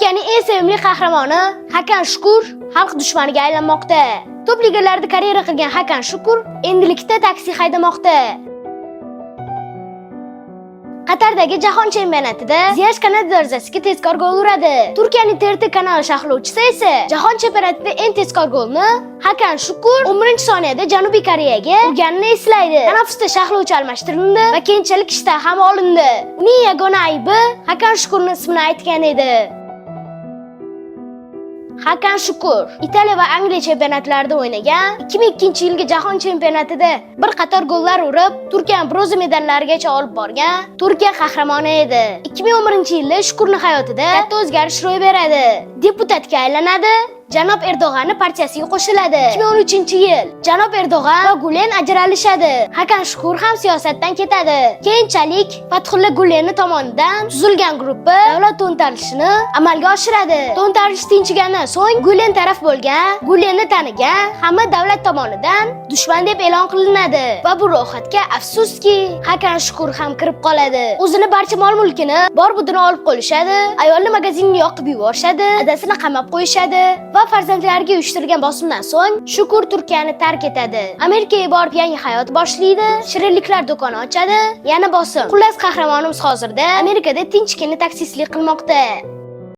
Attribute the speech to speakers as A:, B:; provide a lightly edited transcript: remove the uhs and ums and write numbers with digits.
A: Turkiyaning eng sevimli qahramoni Hakan Shukur xalq dushmaniga aylanmoqda. Top ligalarda karyera qilgan Hakan Shukur endilikda taksi haydamoqda. Qatardagi jahon chempionatida Ziyech Kanada darvozasiga tezkor gol uradi. Turkiyaning TRT kanali sharhlovchisi esa jahon chempionatida eng tezkor golni Hakan Shukur 11-soniyada Janubiy Koreyaga urganini eslaydi. Tanaffusda sharhlovchi almashtirildi va keyinchalik ishdan ham olindi. Uning yagona aybi Hakan Shukurning ismini aytgan edi. Hakan Shukur Italiya va Angliya chempionatlarida o'ynagan, 2002-yilgi jahon chempionatida bir qator gollar urib, Turkiyani bronza medallarigacha olib borgan Turkiya qahramoni edi. 2011-yilda Shukurning hayotida katta o'zgarish ro'y beradi. Deputatga aylanadi. Janob Erdo'g'anning partiyasiga qo'shiladi. 2013-yil Janob Erdo'g'an va Gulen ajralishadi. Hakan Shukur ham siyosatdan ketadi. Keyinchalik Fathulla Gulen tomonidan tuzilgan guruhi davlat to'ntarishini amalga oshiradi. To'ntarish tinchigandan so'ng Gulen taraf bo'lgan, Gulenni tanigan hamma davlat tomonidan dushman deb e'lon qilinadi. Va bu ro'yxatga afsuski Hakan Shukur ham kirib qoladi. O'zini barcha mol-mulkini, bor-budini olib qo'yishadi. Ayolni magazinni yoqib yuborishadi, adasini qamab qo'yishadi. Va farzandlariga uyushtirgan bosimdan so'ng Shukur Turkiyani tark etadi. Amerikaga borib yangi hayot boshlaydi, shirinliklar do'koni ochadi, yana bosim. Xullas qahramonimiz hozirda Amerikada tinchgina taksistlik qilmoqda.